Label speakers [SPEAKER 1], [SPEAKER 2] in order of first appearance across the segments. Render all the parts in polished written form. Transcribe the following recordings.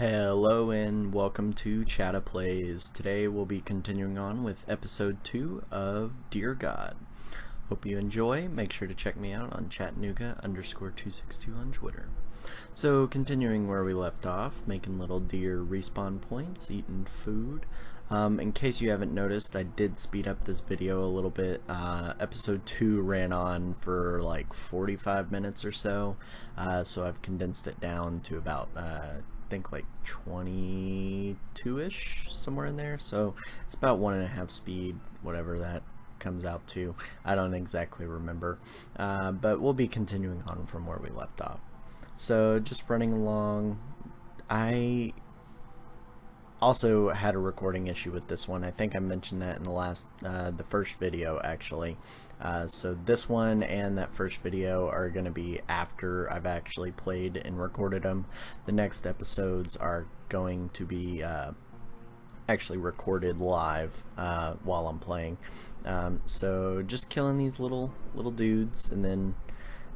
[SPEAKER 1] Hello and welcome to Chatta Plays. Today we'll be continuing on with episode 2 of Dear God. Hope you enjoy. Make sure to check me out on Chattanooga_262 on Twitter. So continuing where we left off, making little deer respawn points, eating food. In case you haven't noticed, I did speed up this video a little bit. Episode 2 ran on for like 45 minutes or so, so I've condensed it down to about I think like 22-ish, somewhere in there. So it's about 1.5 speed, whatever that comes out to. I don't exactly remember, but we'll be continuing on from where we left off. So just running along. I also had a recording issue with this one. I think I mentioned that in the first video actually. So this one and that first video are going to be after I've actually played and recorded them. The next episodes are going to be actually recorded live while I'm playing. So just killing these little dudes, and then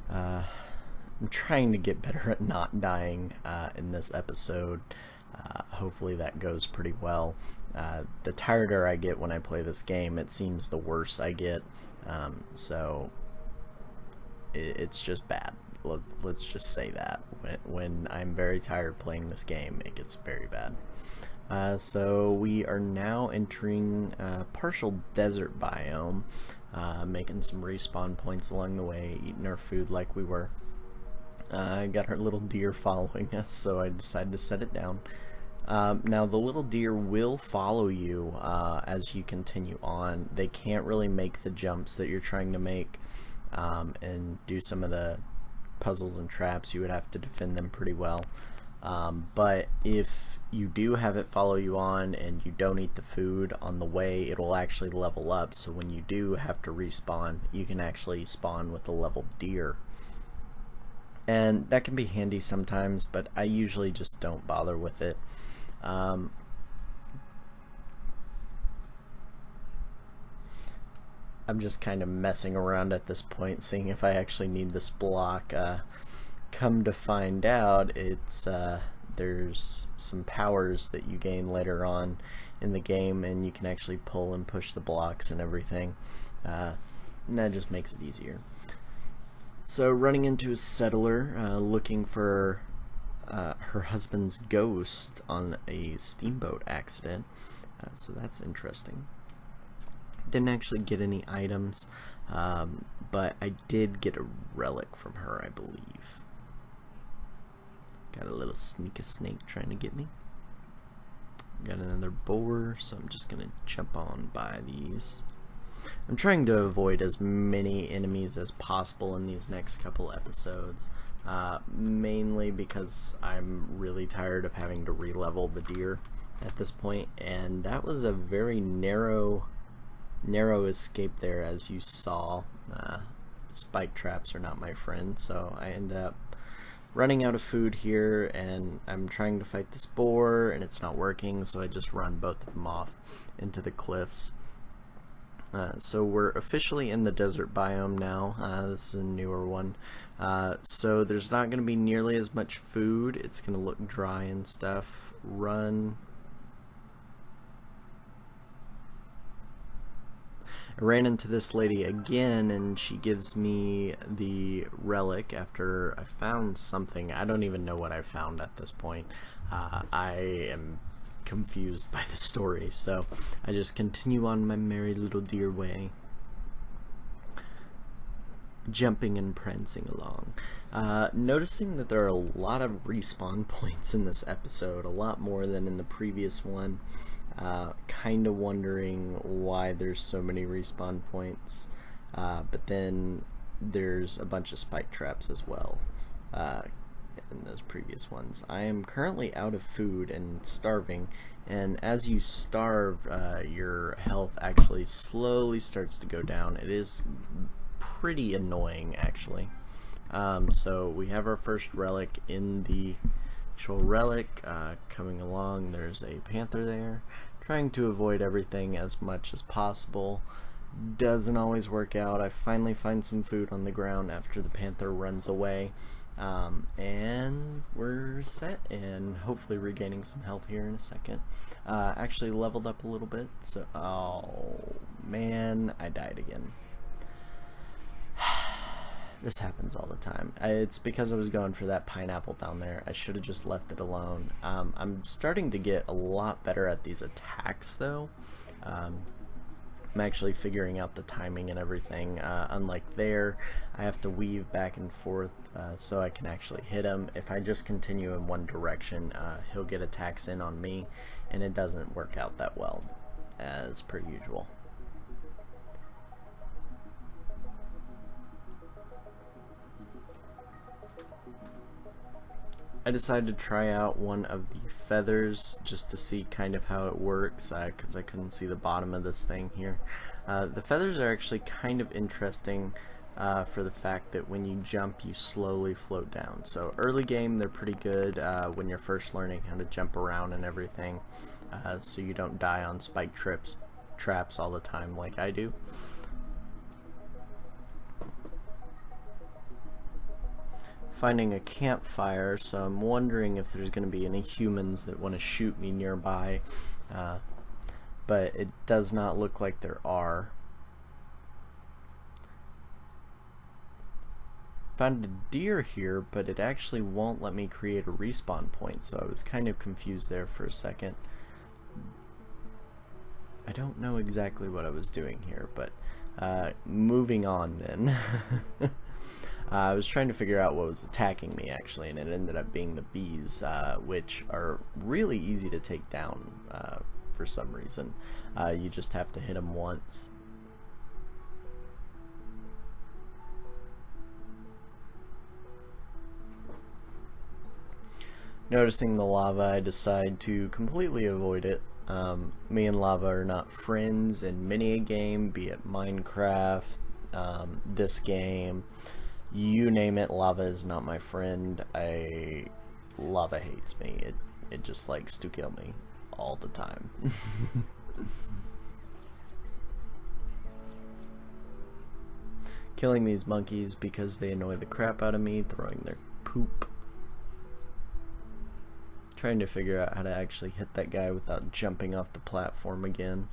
[SPEAKER 1] I'm trying to get better at not dying in this episode. Hopefully that goes pretty well. The tireder I get when I play this game, it seems the worse I get. So it's just bad. Let's just say that. When I'm very tired playing this game, it gets very bad. So we are now entering partial desert biome, making some respawn points along the way, eating our food like we were. I got our little deer following us, so I decided to set it down. Now the little deer will follow you as you continue on. They can't really make the jumps that you're trying to make and do some of the puzzles and traps. You would have to defend them pretty well. But if you do have it follow you on and you don't eat the food on the way, it'll actually level up. So when you do have to respawn, you can actually spawn with a leveled deer. And that can be handy sometimes, but I usually just don't bother with it. I'm just kind of messing around at this point, seeing if I actually need this block. Come to find out, it's there's some powers that you gain later on in the game, and you can actually pull and push the blocks and everything. And that just makes it easier. So running into a settler, looking for her husband's ghost on a steamboat accident. So that's interesting. Didn't actually get any items, but I did get a relic from her, I believe. Got a little sneaky snake trying to get me. Got another boar, so I'm just gonna jump on by these. I'm trying to avoid as many enemies as possible in these next couple episodes, mainly because I'm really tired of having to re-level the deer at this point, and that was a very narrow escape there, as you saw. Spike traps are not my friend, so I end up running out of food here, and I'm trying to fight this boar and it's not working, so I just run both of them off into the cliffs. So we're officially in the desert biome now. This is a newer one. So there's not going to be nearly as much food. It's going to look dry and stuff. Run. I ran into this lady again, and she gives me the relic after I found something. I don't even know what I found at this point. I am confused by the story, so I just continue on my merry little deer way, jumping and prancing along. Noticing that there are a lot of respawn points in this episode, a lot more than in the previous one. Kind of wondering why there's so many respawn points, but then there's a bunch of spike traps as well in those previous ones. I am currently out of food and starving, and as you starve, your health actually slowly starts to go down. It is pretty annoying, actually. So we have our first relic in the actual relic coming along. There's a panther there. Trying to avoid everything as much as possible. Doesn't always work out. I finally find some food on the ground after the panther runs away. And we're set, and hopefully regaining some health here in a second. Actually leveled up a little bit, so oh man, I died again. This happens all the time. It's because I was going for that pineapple down there. I should have just left it alone. I'm starting to get a lot better at these attacks though. I'm actually figuring out the timing and everything. Unlike there, I have to weave back and forth so I can actually hit him. If I just continue in one direction, he'll get attacks in on me, and it doesn't work out that well, as per usual. I decided to try out one of the feathers just to see kind of how it works, because I couldn't see the bottom of this thing here. The feathers are actually kind of interesting for the fact that when you jump you slowly float down. So early game they're pretty good when you're first learning how to jump around and everything, so you don't die on spike traps all the time like I do. Finding a campfire, so I'm wondering if there's going to be any humans that want to shoot me nearby, but it does not look like there are. Found a deer here, but it actually won't let me create a respawn point, so I was kind of confused there for a second. I don't know exactly what I was doing here, but moving on then. I was trying to figure out what was attacking me actually, and it ended up being the bees, which are really easy to take down for some reason. You just have to hit them once. Noticing the lava, I decide to completely avoid it. Me and lava are not friends in many a game, be it Minecraft, this game. You name it, lava is not my friend. Lava hates me. It just likes to kill me all the time. Killing these monkeys because they annoy the crap out of me, throwing their poop. Trying to figure out how to actually hit that guy without jumping off the platform again.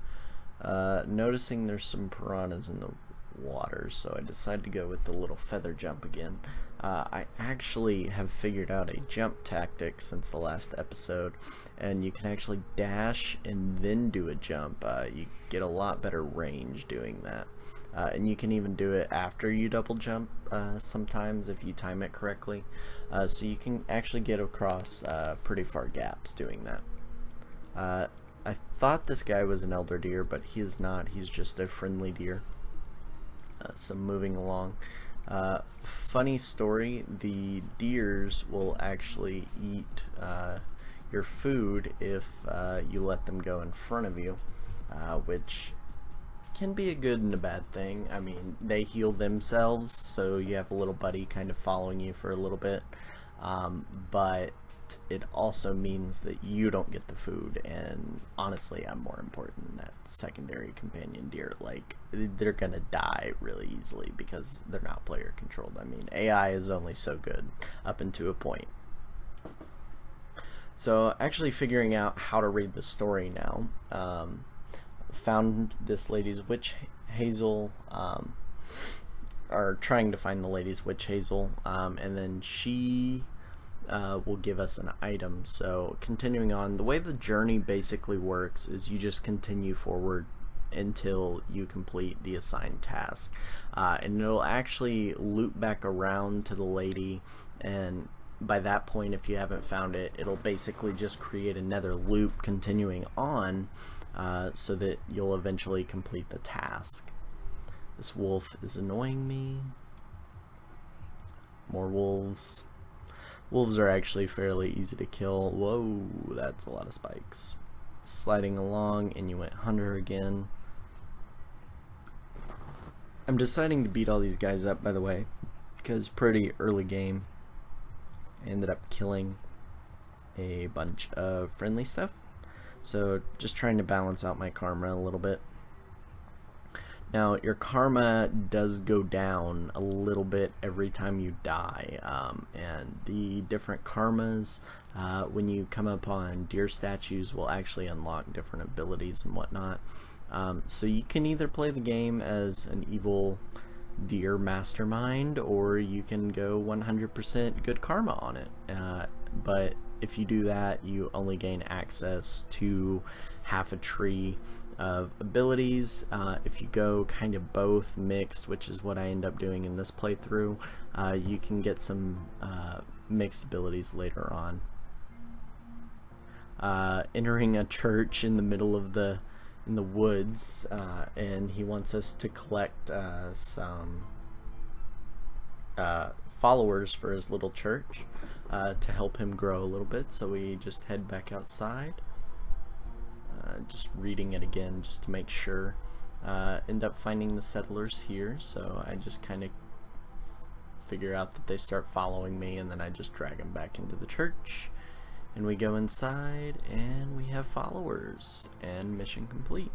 [SPEAKER 1] Noticing there's some piranhas in the water, so I decided to go with the little feather jump again. I actually have figured out a jump tactic since the last episode, and you can actually dash and then do a jump. You get a lot better range doing that, and you can even do it after you double jump sometimes if you time it correctly, so you can actually get across pretty far gaps doing that. I thought this guy was an elder deer, but he is not. He's just a friendly deer. So moving along, funny story, the deers will actually eat your food if you let them go in front of you, which can be a good and a bad thing. I mean, they heal themselves, so you have a little buddy kind of following you for a little bit, but it also means that you don't get the food, and honestly I'm more important than that secondary companion deer. Like, they're gonna die really easily because they're not player controlled. I mean, AI is only so good up into a point. So actually figuring out how to read the story now, found this lady's witch hazel, or trying to find the lady's witch hazel, and then she will give us an item. So continuing on, the way the journey basically works is you just continue forward until you complete the assigned task, and it'll actually loop back around to the lady, and by that point, if you haven't found it, it'll basically just create another loop continuing on, so that you'll eventually complete the task. This wolf is annoying me. More wolves. Wolves are actually fairly easy to kill. Whoa, that's a lot of spikes. Sliding along, and you went hunter again. I'm deciding to beat all these guys up, by the way, because pretty early game I ended up killing a bunch of friendly stuff. So just trying to balance out my karma a little bit. Now, your karma does go down a little bit every time you die, and the different karmas, when you come upon deer statues, will actually unlock different abilities and whatnot. So you can either play the game as an evil deer mastermind, or you can go 100% good karma on it. But if you do that, you only gain access to half a tree of abilities. If you go kind of both mixed, which is what I end up doing in this playthrough, you can get some mixed abilities later on. Entering a church in the middle of the woods, and he wants us to collect some followers for his little church to help him grow a little bit. So we just head back outside. Just reading it again just to make sure. End up finding the settlers here, so I just kind of figure out that they start following me, and then I just drag them back into the church, and we go inside and we have followers, and mission complete.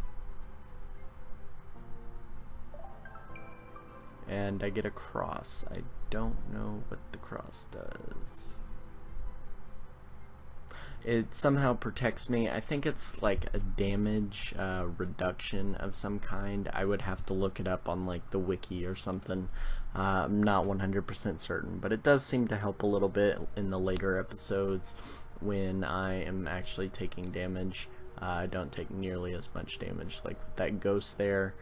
[SPEAKER 1] And I get a cross. I don't know what the cross does. It somehow protects me. I think it's like a damage reduction of some kind. I would have to look it up on like the wiki or something. I'm not 100% certain, but it does seem to help a little bit in the later episodes when I am actually taking damage. I don't take nearly as much damage. Like with that ghost there,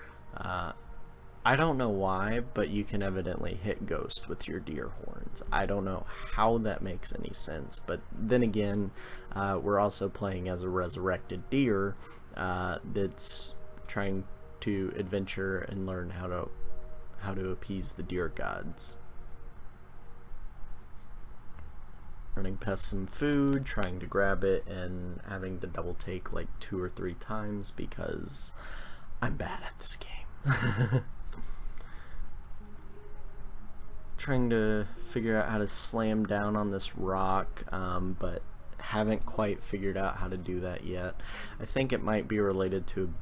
[SPEAKER 1] I don't know why, but you can evidently hit ghost with your deer horns. I don't know how that makes any sense, but then again, we're also playing as a resurrected deer that's trying to adventure and learn how to appease the deer gods. Running past some food, trying to grab it, and having to double take like 2 or 3 times because I'm bad at this game. Trying to figure out how to slam down on this rock, but haven't quite figured out how to do that yet. I think it might be related to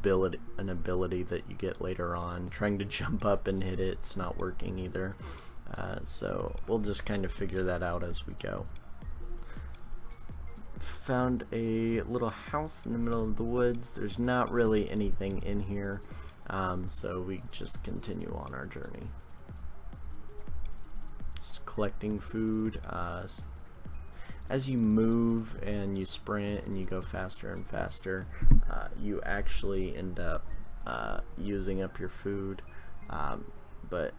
[SPEAKER 1] an ability that you get later on. Trying to jump up and hit it, it's not working either. So we'll just kind of figure that out as we go. Found a little house in the middle of the woods. There's not really anything in here, so we just continue on our journey. Collecting food. As you move and you sprint and you go faster and faster, you actually end up using up your food, but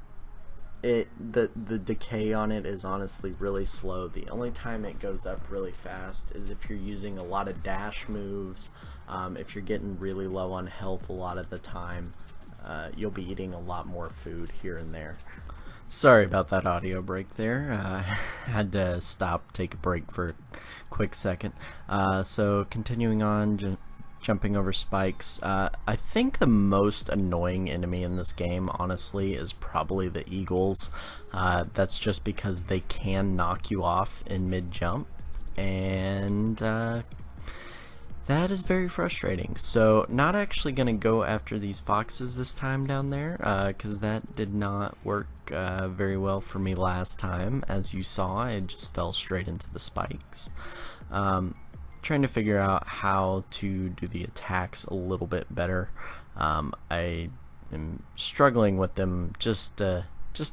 [SPEAKER 1] the decay on it is honestly really slow. The only time it goes up really fast is if you're using a lot of dash moves. If you're getting really low on health a lot of the time, you'll be eating a lot more food here and there. Sorry about that audio break there. Had to stop, take a break for a quick second. So continuing on, jumping over spikes. I think the most annoying enemy in this game, honestly, is probably the eagles. That's just because they can knock you off in mid-jump, and that is very frustrating. So not actually going to go after these foxes this time down there, because that did not work very well for me last time. As you saw, I just fell straight into the spikes. Trying to figure out how to do the attacks a little bit better. I am struggling with them just a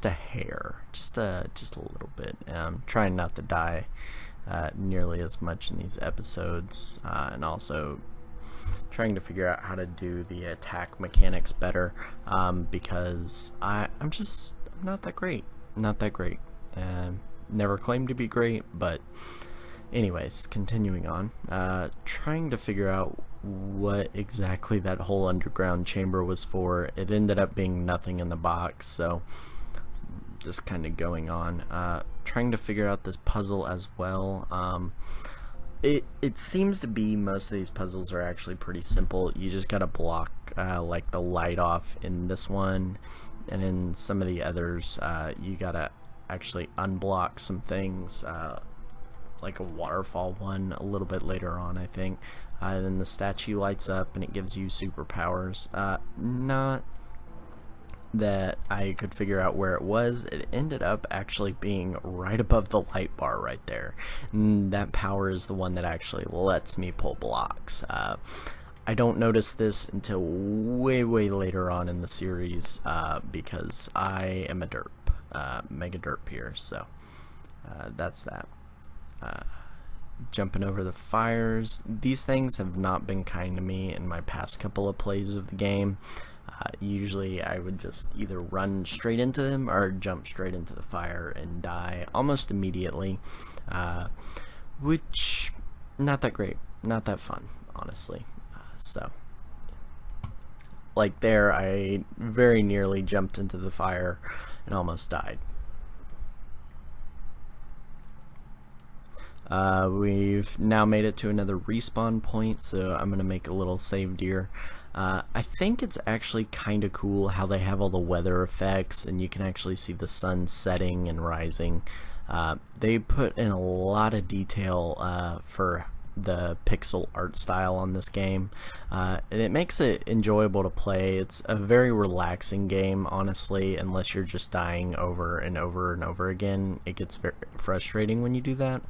[SPEAKER 1] hair, just a little bit. Trying not to die nearly as much in these episodes, and also trying to figure out how to do the attack mechanics better, because I'm not that great. Never claimed to be great, but anyways, continuing on, trying to figure out what exactly that whole underground chamber was for. It ended up being nothing in the box, so just kind of going on, trying to figure out this puzzle as well. It seems to be most of these puzzles are actually pretty simple. You just gotta block like the light off in this one, and in some of the others you gotta actually unblock some things, like a waterfall one a little bit later on, I think. And then the statue lights up and it gives you superpowers. Not that I could figure out where it was, it ended up actually being right above the light bar right there. And that power is the one that actually lets me pull blocks. I don't notice this until way later on in the series because I am a derp, mega derp here, so that's that. Jumping over the fires. These things have not been kind to me in my past couple of plays of the game. Usually I would just either run straight into them or jump straight into the fire and die almost immediately, which not that great, not that fun, honestly. So like there, I very nearly jumped into the fire and almost died. We've now made it to another respawn point, so I'm gonna make a little save here. I think it's actually kind of cool how they have all the weather effects and you can actually see the sun setting and rising. They put in a lot of detail for the pixel art style on this game, and it makes it enjoyable to play. It's a very relaxing game, honestly, unless you're just dying over and over and over again. It gets very frustrating when you do that.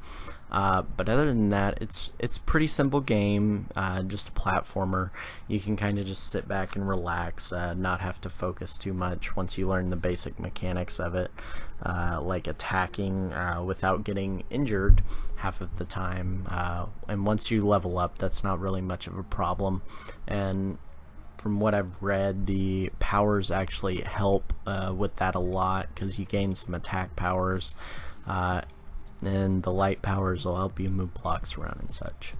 [SPEAKER 1] But other than that, it's a pretty simple game, just a platformer. You can kind of just sit back and relax, not have to focus too much once you learn the basic mechanics of it, like attacking without getting injured half of the time. And once you level up, that's not really much of a problem. And from what I've read, the powers actually help with that a lot because you gain some attack powers. And the light powers will help you move blocks around and such.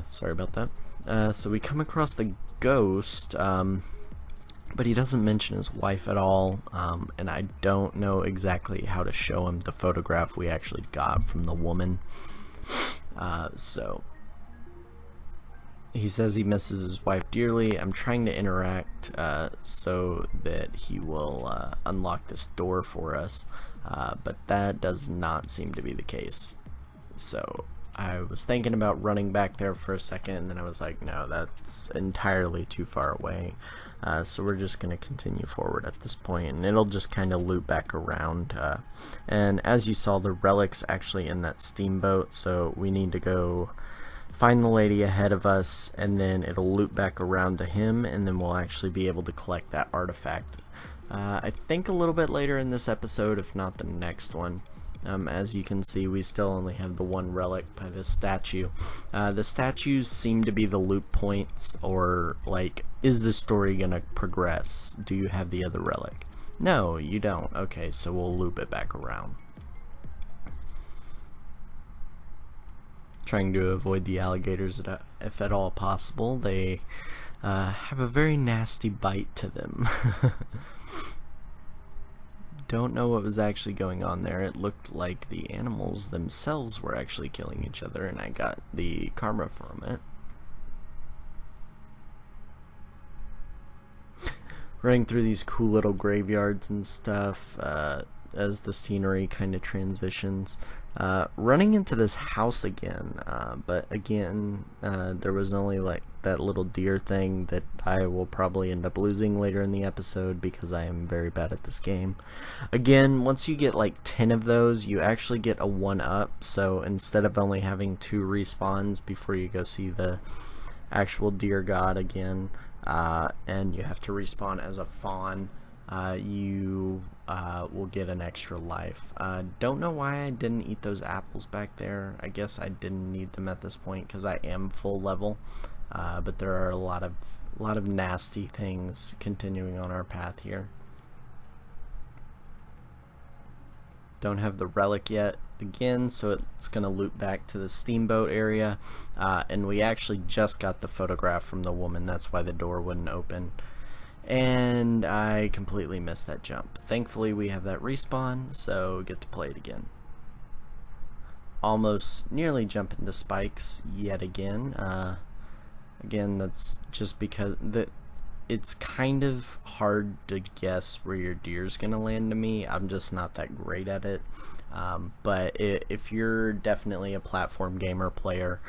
[SPEAKER 1] Sorry about that. So we come across the ghost, but he doesn't mention his wife at all, and I don't know exactly how to show him the photograph we actually got from the woman. So he says he misses his wife dearly. I'm trying to interact so that he will unlock this door for us, but that does not seem to be the case. So I was thinking about running back there for a second, and then I was like, no, that's entirely too far away. So we're just going to continue forward at this point, and it'll just kind of loop back around. And as you saw, the relic's actually in that steamboat, so we need to go find the lady ahead of us, and then it'll loop back around to him, and then we'll actually be able to collect that artifact. I think a little bit later in this episode, if not the next one. As you can see, we still only have the one relic by this statue. The statues seem to be the loop points, or like, is the story gonna progress? Do you have the other relic? No, you don't. Okay, so we'll loop it back around. Trying to avoid the alligators if at all possible. They have a very nasty bite to them. Don't know what was actually going on there. It looked like the animals themselves were actually killing each other, and I got the karma from it. Running through these cool little graveyards and stuff as the scenery kind of transitions. Running into this house again, but again, there was only like that little deer thing that I will probably end up losing later in the episode because I am very bad at this game. Again, once you get like 10 of those, you actually get a 1-up, so instead of only having 2 respawns before you go see the actual deer god again, and you have to respawn as a fawn, you will get an extra life. Don't know why I didn't eat those apples back there. I guess I didn't need them at this point because I am full level, but there are a lot of nasty things continuing on our path here. Don't have the relic yet again, so it's gonna loop back to the steamboat area, and we actually just got the photograph from the woman. That's why the door wouldn't open. And I completely missed that jump. Thankfully we have that respawn, so get to play it again. Almost nearly jump into spikes yet again. Again, that's just because it's kind of hard to guess where your deer's gonna land to me. I'm just not that great at it. But if you're definitely a platform gamer player,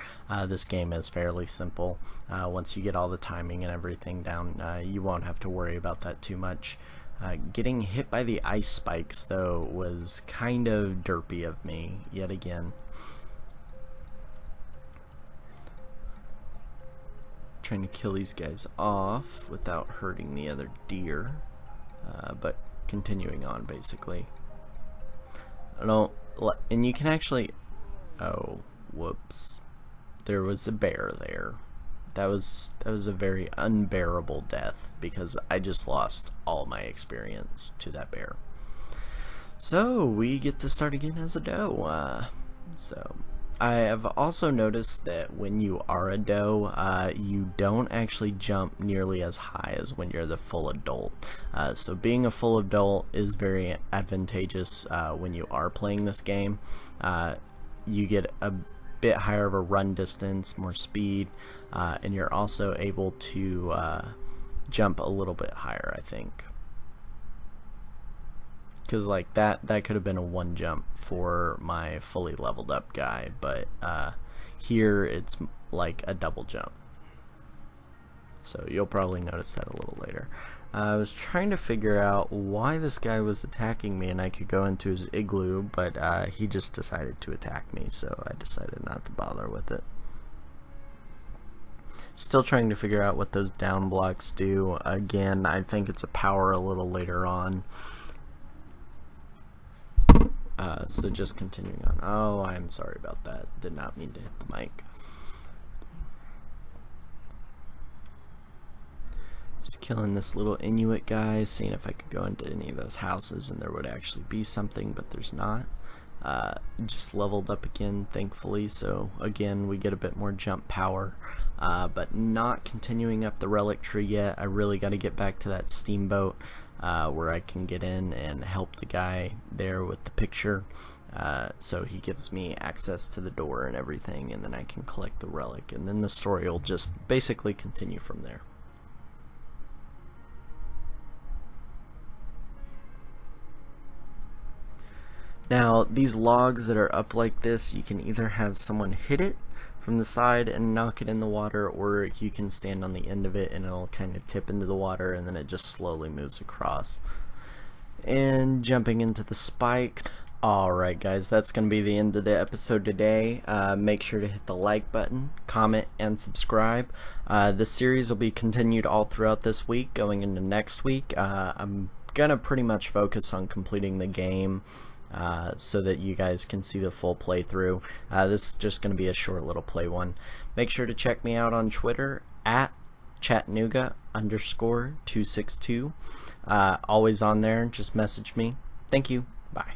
[SPEAKER 1] this game is fairly simple. Once you get all the timing and everything down, you won't have to worry about that too much. Getting hit by the ice spikes, though, was kind of derpy of me, yet again. Trying to kill these guys off without hurting the other deer, but continuing on, basically. And you can actually... Oh, whoops. There was a bear there. That was a very unbearable death because I just lost all my experience to that bear. So we get to start again as a doe. So I have also noticed that when you are a doe, you don't actually jump nearly as high as when you're the full adult. So being a full adult is very advantageous when you are playing this game. You get a bit higher of a run distance, more speed, and you're also able to jump a little bit higher, I think. Because like that could have been a one jump for my fully leveled up guy, but here it's like a double jump. So you'll probably notice that a little later. I was trying to figure out why this guy was attacking me, and I could go into his igloo, but he just decided to attack me, so I decided not to bother with it. Still trying to figure out what those down blocks do. Again, I think it's a power a little later on. So just continuing on. Oh, I'm sorry about that. Did not mean to hit the mic. Just killing this little Inuit guy, seeing if I could go into any of those houses and there would actually be something, but there's not. Just leveled up again, thankfully, so again we get a bit more jump power, but not continuing up the relic tree yet. I really got to get back to that steamboat where I can get in and help the guy there with the picture, so he gives me access to the door and everything, and then I can collect the relic, and then the story will just basically continue from there. Now, these logs that are up like this, you can either have someone hit it from the side and knock it in the water, or you can stand on the end of it and it'll kind of tip into the water and then it just slowly moves across. And jumping into the spikes. Alright guys, that's going to be the end of the episode today. Make sure to hit the like button, comment, and subscribe. This series will be continued all throughout this week, going into next week. I'm going to pretty much focus on completing the game, so that you guys can see the full playthrough. This is just going to be a short little play one. Make sure to check me out on Twitter at Chattanooga_262. Always on there, just message me. Thank you. Bye.